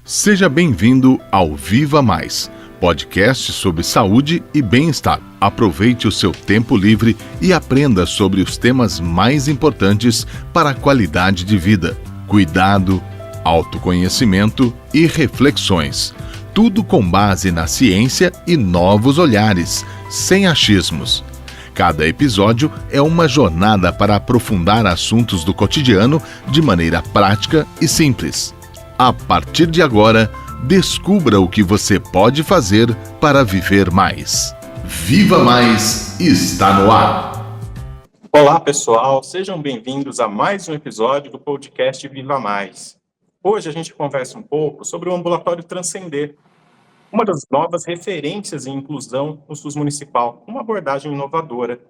Seja bem-vindo ao Viva Mais, podcast sobre saúde e bem-estar. Aproveite o seu tempo livre e aprenda sobre os temas mais importantes para a qualidade de vida, cuidado, autoconhecimento e reflexões. Tudo com base na ciência e novos olhares, sem achismos. Cada episódio é uma jornada para aprofundar assuntos do cotidiano de maneira prática e simples. A partir de agora, descubra o que você pode fazer para viver mais. Viva Mais está no ar! Olá, pessoal, sejam bem-vindos a mais um episódio do podcast Viva Mais. Hoje a gente conversa um pouco sobre o Ambulatório Transcender, uma das novas referências em inclusão no SUS municipal, uma abordagem inovadora.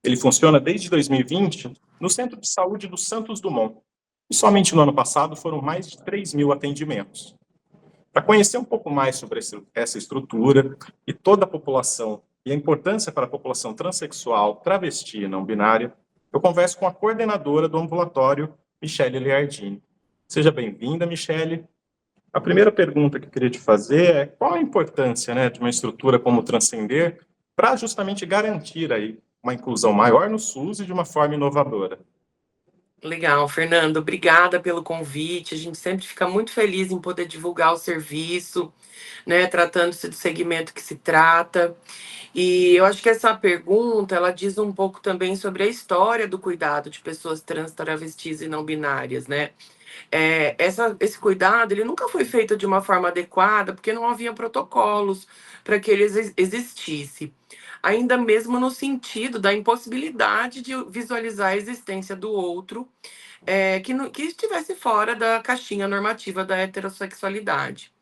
Ele funciona desde 2020 no Centro de Saúde do Santos Dumont, e somente no ano passado foram mais de 3.000 atendimentos. Para conhecer um pouco mais sobre essa estrutura e toda a população, e a importância para a população transexual, travesti e não binária, eu converso com a coordenadora do ambulatório, Michele Liardini. Seja bem-vinda, Michele. A primeira pergunta que eu queria te fazer é qual a importância, de uma estrutura como o Transcender para justamente garantir aí uma inclusão maior no SUS e de uma forma inovadora? Legal, Fernando, obrigada pelo convite. A gente sempre fica muito feliz em poder divulgar o serviço, tratando-se do segmento que se trata. E eu acho que essa pergunta, ela diz um pouco também sobre a história do cuidado de pessoas trans, travestis e não binárias, né? Esse cuidado, ele nunca foi feito de uma forma adequada, porque não havia protocolos para que ele existisse. Ainda mesmo no sentido da impossibilidade de visualizar a existência do outro, que estivesse fora da caixinha normativa da heterossexualidade.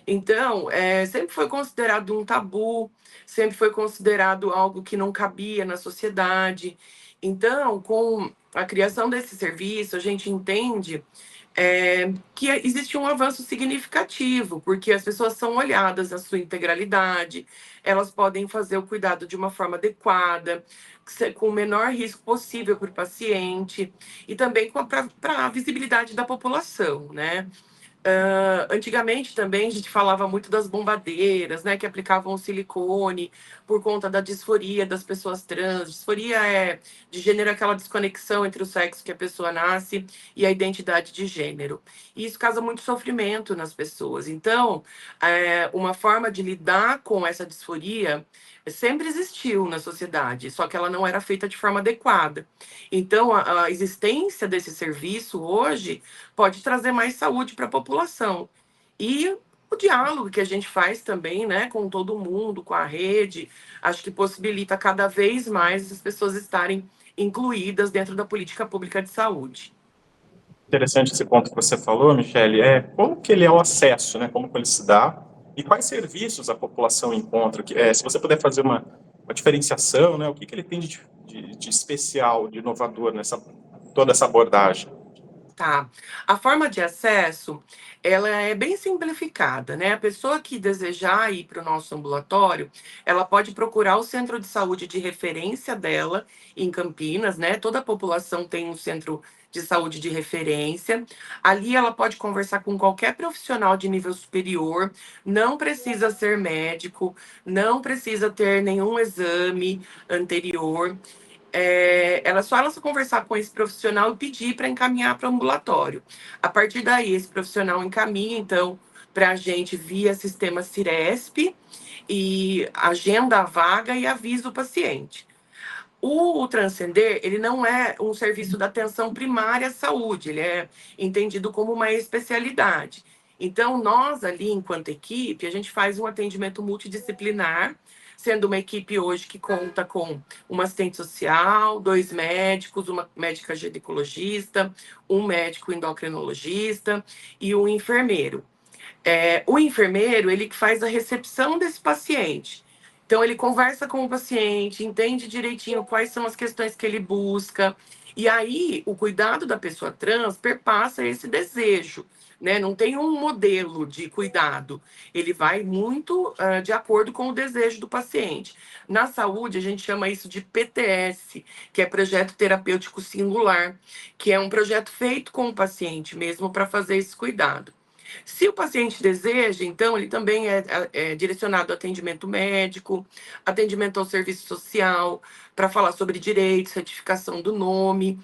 Então, sempre foi considerado um tabu, sempre foi considerado algo que não cabia na sociedade. Então, com a criação desse serviço, a gente entende que existe um avanço significativo, porque as pessoas são olhadas na sua integralidade, elas podem fazer o cuidado de uma forma adequada, com o menor risco possível para o paciente, e também para a visibilidade da população, né? Antigamente também a gente falava muito das bombadeiras, que aplicavam silicone por conta da disforia das pessoas trans. Disforia de gênero, aquela desconexão entre o sexo que a pessoa nasce e a identidade de gênero. E isso causa muito sofrimento nas pessoas. Então, uma forma de lidar com essa disforia sempre existiu na sociedade, só que ela não era feita de forma adequada. Então, a existência desse serviço hoje pode trazer mais saúde para a população. E o diálogo que a gente faz também, com todo mundo, com a rede, acho que possibilita cada vez mais as pessoas estarem incluídas dentro da política pública de saúde. Interessante esse ponto que você falou, Michele, como que ele é o acesso, como que ele se dá e quais serviços a população encontra. Se você puder fazer uma diferenciação, o que ele tem de especial, de inovador nessa toda essa abordagem? Tá. A forma de acesso, ela é bem simplificada, né? A pessoa que desejar ir para o nosso ambulatório, ela pode procurar o centro de saúde de referência dela em Campinas, né? Toda a população tem um centro de saúde de referência. Ali ela pode conversar com qualquer profissional de nível superior, não precisa ser médico, não precisa ter nenhum exame anterior. Ela só conversar com esse profissional e pedir para encaminhar para o ambulatório. A partir daí, esse profissional encaminha, então, para a gente via sistema Ciresp e agenda a vaga e avisa o paciente. O Transcender, ele não é um serviço da atenção primária à saúde, ele é entendido como uma especialidade. Então, nós ali, enquanto equipe, a gente faz um atendimento multidisciplinar, sendo uma equipe hoje que conta com uma assistente social, 2 médicos, uma médica ginecologista, um médico endocrinologista e um enfermeiro. O enfermeiro, ele que faz a recepção desse paciente. Então, ele conversa com o paciente, entende direitinho quais são as questões que ele busca. E aí, o cuidado da pessoa trans perpassa esse desejo, né? Não tem um modelo de cuidado. Ele vai muito de acordo com o desejo do paciente. Na saúde, a gente chama isso de PTS, que é Projeto Terapêutico Singular, que é um projeto feito com o paciente mesmo para fazer esse cuidado. Se o paciente deseja, então, ele também é direcionado ao atendimento médico, atendimento ao serviço social, para falar sobre direitos, retificação do nome.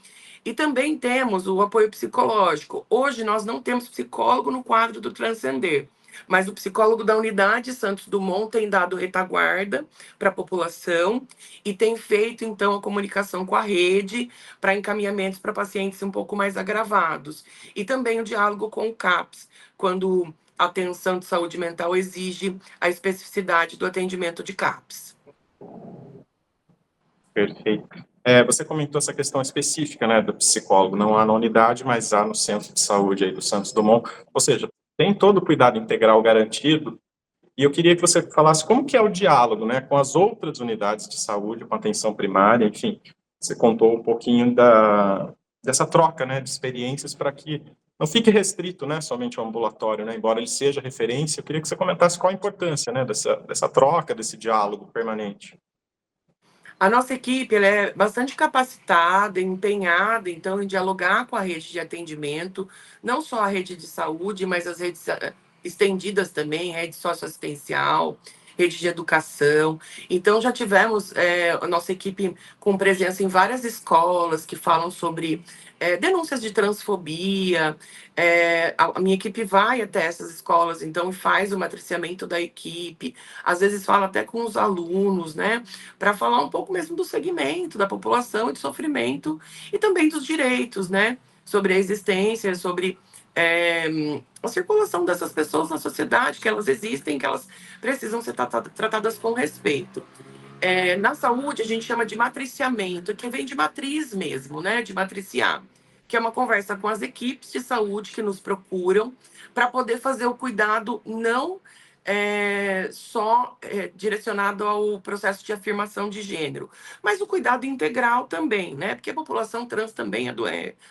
E também temos o apoio psicológico. Hoje nós não temos psicólogo no quadro do Transcender, mas o psicólogo da unidade Santos Dumont tem dado retaguarda para a população e tem feito, então, a comunicação com a rede para encaminhamentos para pacientes um pouco mais agravados. E também o diálogo com o CAPS, quando a atenção de saúde mental exige a especificidade do atendimento de CAPS. Perfeito. Você comentou essa questão específica, né, do psicólogo. Não há na unidade, mas há no centro de saúde aí do Santos Dumont. Ou seja, tem todo o cuidado integral garantido. E eu queria que você falasse como que é o diálogo, né, com as outras unidades de saúde, com atenção primária, enfim. Você contou um pouquinho dessa troca, né, de experiências para que não fique restrito, né, somente ao ambulatório, né, embora ele seja referência. Eu queria que você comentasse qual a importância, né, dessa troca, desse diálogo permanente. A nossa equipe ela é bastante capacitada, empenhada, então, em dialogar com a rede de atendimento, não só a rede de saúde, mas as redes estendidas também, rede socioassistencial, rede de educação. Então, já tivemos a nossa equipe com presença em várias escolas que falam sobre denúncias de transfobia. A minha equipe vai até essas escolas, então, e faz o matriciamento da equipe. Às vezes fala até com os alunos, né? Para falar um pouco mesmo do segmento, da população e do sofrimento, e também dos direitos, né? Sobre a existência, sobre a circulação dessas pessoas na sociedade, que elas existem, que elas precisam ser tratadas com respeito. Na saúde, a gente chama de matriciamento, que vem de matriz mesmo, né? De matriciar, que é uma conversa com as equipes de saúde que nos procuram para poder fazer o cuidado não só direcionado ao processo de afirmação de gênero, mas o cuidado integral também, né? Porque a população trans também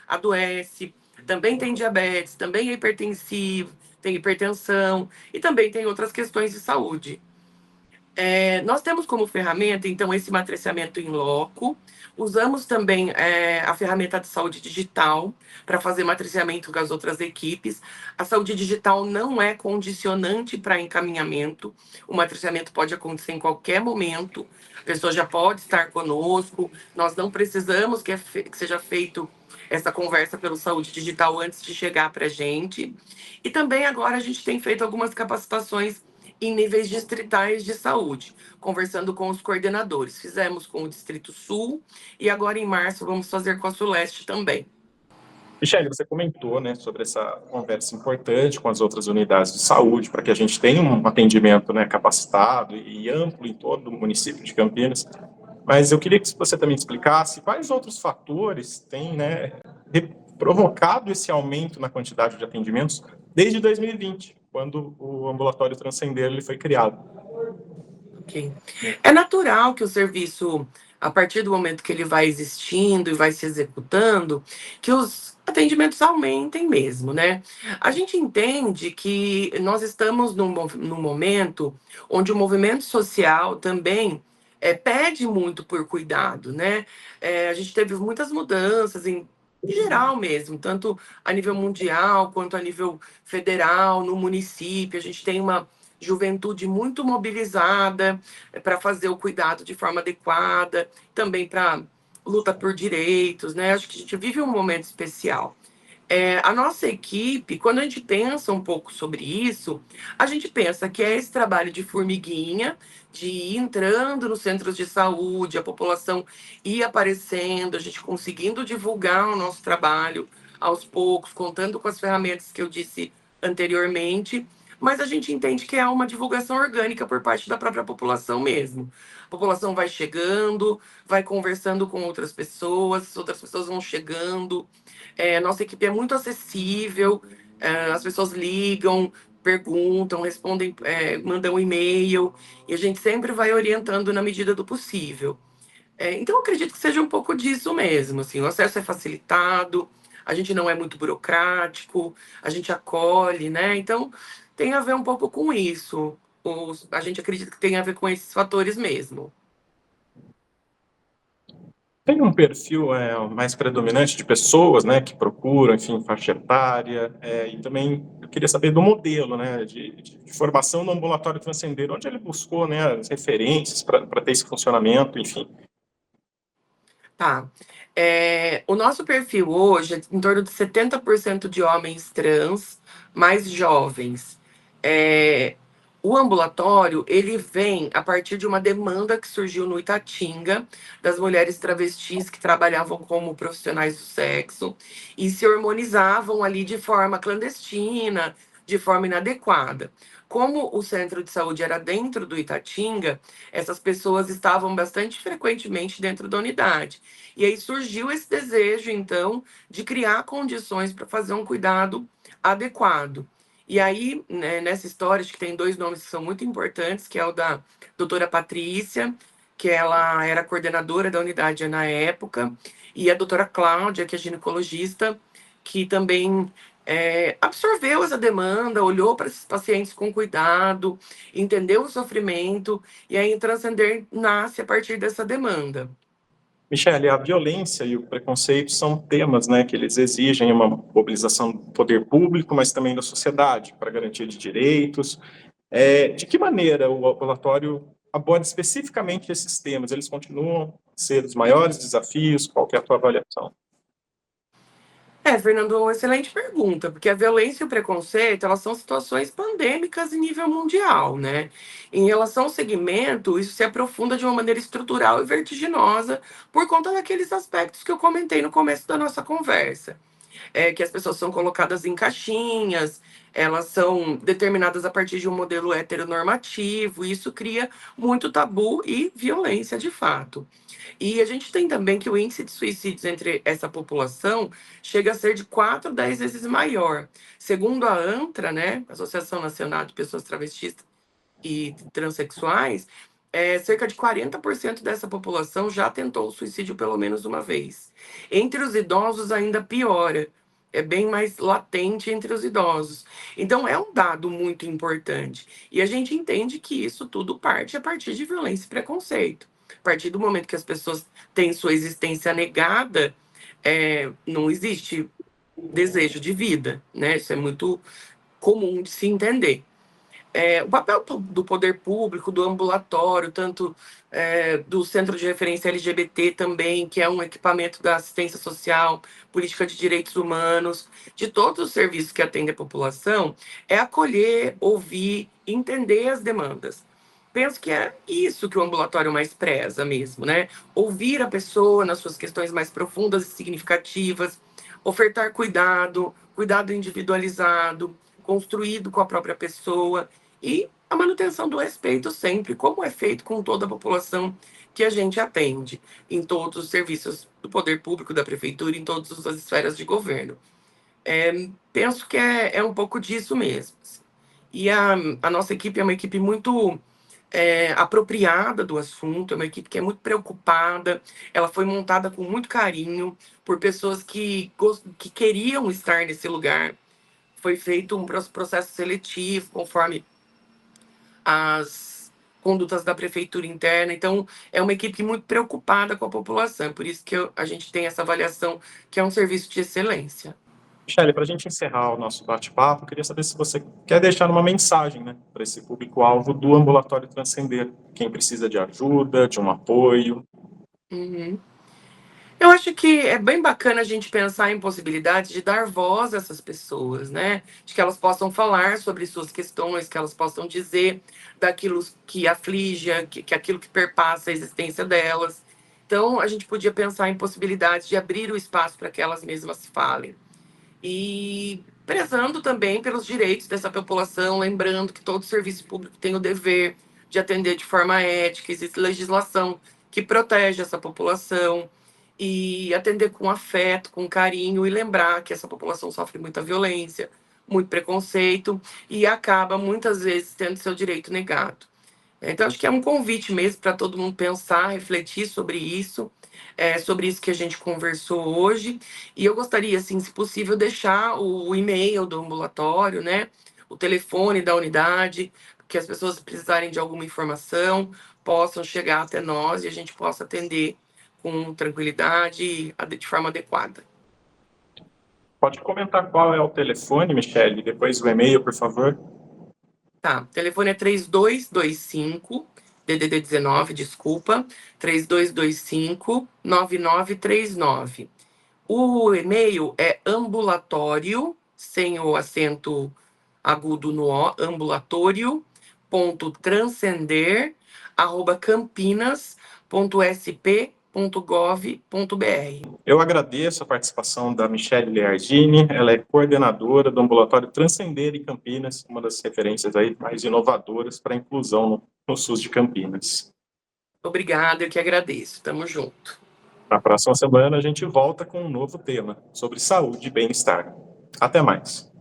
adoece, também tem diabetes, também é hipertensivo, tem hipertensão e também tem outras questões de saúde. Nós temos como ferramenta, então, esse matriciamento em loco. Usamos também a ferramenta de saúde digital para fazer matriciamento com as outras equipes. A saúde digital não é condicionante para encaminhamento. O matriciamento pode acontecer em qualquer momento. A pessoa já pode estar conosco. Nós não precisamos que seja feito essa conversa pelo saúde digital antes de chegar para a gente. E também agora a gente tem feito algumas capacitações em níveis distritais de saúde, conversando com os coordenadores. Fizemos com o Distrito Sul e agora em março vamos fazer com a Suleste também. Michele, você comentou, né, sobre essa conversa importante com as outras unidades de saúde, para que a gente tenha um atendimento, né, capacitado e amplo em todo o município de Campinas. Mas eu queria que você também explicasse quais outros fatores têm, né, provocado esse aumento na quantidade de atendimentos desde 2020, quando o ambulatório Transcender ele foi criado. Okay. É natural que o serviço, a partir do momento que ele vai existindo e vai se executando, que os atendimentos aumentem mesmo, né? A gente entende que nós estamos num momento onde o movimento social também pede muito por cuidado, né? A gente teve muitas mudanças em geral mesmo, tanto a nível mundial quanto a nível federal, no município. A gente tem uma juventude muito mobilizada para fazer o cuidado de forma adequada, também para luta por direitos, né? Acho que a gente vive um momento especial. A nossa equipe, quando a gente pensa um pouco sobre isso, a gente pensa que é esse trabalho de formiguinha, de ir entrando nos centros de saúde, a população ir aparecendo, a gente conseguindo divulgar o nosso trabalho aos poucos, contando com as ferramentas que eu disse anteriormente, mas a gente entende que é uma divulgação orgânica por parte da própria população mesmo. A população vai chegando, vai conversando com outras pessoas vão chegando. Nossa equipe é muito acessível, as pessoas ligam, perguntam, respondem, mandam um e-mail, e a gente sempre vai orientando na medida do possível. Então, eu acredito que seja um pouco disso mesmo, assim, o acesso é facilitado, a gente não é muito burocrático, a gente acolhe, né? Então, tem a ver um pouco com isso. A gente acredita que tem a ver com esses fatores mesmo. Tem um perfil mais predominante de pessoas, né, que procuram, enfim, faixa etária, e também eu queria saber do modelo, né, de formação no ambulatório transcender, onde ele buscou, né, as referências para ter esse funcionamento, enfim. Tá. O nosso perfil hoje é em torno de 70% de homens trans, mais jovens. Eh, o ambulatório, ele vem a partir de uma demanda que surgiu no Itatinga, das mulheres travestis que trabalhavam como profissionais do sexo e se hormonizavam ali de forma clandestina, de forma inadequada. Como o centro de saúde era dentro do Itatinga, essas pessoas estavam bastante frequentemente dentro da unidade. E aí surgiu esse desejo, então, de criar condições para fazer um cuidado adequado. E aí, né, nessa história, acho que tem dois nomes que são muito importantes, que é o da doutora Patrícia, que ela era coordenadora da unidade na época, e a doutora Cláudia, que é ginecologista, que também absorveu essa demanda, olhou para esses pacientes com cuidado, entendeu o sofrimento, e aí Transcender nasce a partir dessa demanda. Michele, a violência e o preconceito são temas, né, que eles exigem uma mobilização do poder público, mas também da sociedade, para garantia de direitos. De que maneira o ambulatório aborda especificamente esses temas? Eles continuam a ser os maiores desafios? Qual que é a tua avaliação? Fernando, uma excelente pergunta, porque a violência e o preconceito, elas são situações pandêmicas em nível mundial, né? Em relação ao segmento, isso se aprofunda de uma maneira estrutural e vertiginosa por conta daqueles aspectos que eu comentei no começo da nossa conversa. Que as pessoas são colocadas em caixinhas, elas são determinadas a partir de um modelo heteronormativo, e isso cria muito tabu e violência de fato. E a gente tem também que o índice de suicídios entre essa população chega a ser de 4 a 10 vezes maior. Segundo a ANTRA, né, Associação Nacional de Pessoas Travestis e Transsexuais, cerca de 40% dessa população já tentou o suicídio pelo menos uma vez. Entre os idosos ainda piora, é bem mais latente entre os idosos. Então é um dado muito importante. E a gente entende que isso tudo parte a partir de violência e preconceito. A partir do momento que as pessoas têm sua existência negada, não existe desejo de vida, né? Isso é muito comum de se entender. O papel do poder público, do ambulatório, tanto do Centro de Referência LGBT também, que é um equipamento da assistência social, política de direitos humanos, de todos os serviços que atendem a população, é acolher, ouvir, entender as demandas. Penso que é isso que o ambulatório mais preza mesmo, né? Ouvir a pessoa nas suas questões mais profundas e significativas, ofertar cuidado, cuidado individualizado, construído com a própria pessoa, e a manutenção do respeito sempre, como é feito com toda a população que a gente atende, em todos os serviços do poder público, da prefeitura, em todas as esferas de governo. Penso que é um pouco disso mesmo. E a nossa equipe é uma equipe muito apropriada do assunto, é uma equipe que é muito preocupada, ela foi montada com muito carinho por pessoas que queriam estar nesse lugar. Foi feito um processo seletivo, conforme as condutas da prefeitura interna. Então, é uma equipe muito preocupada com a população. Por isso que a gente tem essa avaliação que é um serviço de excelência. Michele, para a gente encerrar o nosso bate-papo, eu queria saber se você quer deixar uma mensagem, né, para esse público-alvo do ambulatório Transcender. Quem precisa de ajuda, de um apoio. Uhum. Eu acho que é bem bacana a gente pensar em possibilidades de dar voz a essas pessoas, né? De que elas possam falar sobre suas questões, que elas possam dizer daquilo que aflige, que aquilo que perpassa a existência delas. Então, a gente podia pensar em possibilidades de abrir o espaço para que elas mesmas falem. E prezando também pelos direitos dessa população, lembrando que todo serviço público tem o dever de atender de forma ética, existe legislação que protege essa população, e atender com afeto, com carinho, e lembrar que essa população sofre muita violência, muito preconceito, e acaba muitas vezes tendo seu direito negado. Então, acho que é um convite mesmo para todo mundo pensar, refletir sobre isso que a gente conversou hoje. E eu gostaria, assim, se possível, deixar o e-mail do ambulatório, né? O telefone da unidade, que as pessoas precisarem de alguma informação possam chegar até nós e a gente possa atender com tranquilidade e de forma adequada. Pode comentar qual é o telefone, Michele, depois o e-mail, por favor. Tá, o telefone é 3225, DDD 19, desculpa, 3225-9939. O e-mail é ambulatório, sem o acento agudo no O, ambulatório.transcender@campinas.sp.gov.br. Eu agradeço a participação da Michele Leargini, ela é coordenadora do Ambulatório Transcender em Campinas, uma das referências aí mais inovadoras para a inclusão no SUS de Campinas. Obrigada, eu que agradeço. Tamo junto. Na próxima semana a gente volta com um novo tema sobre saúde e bem-estar. Até mais.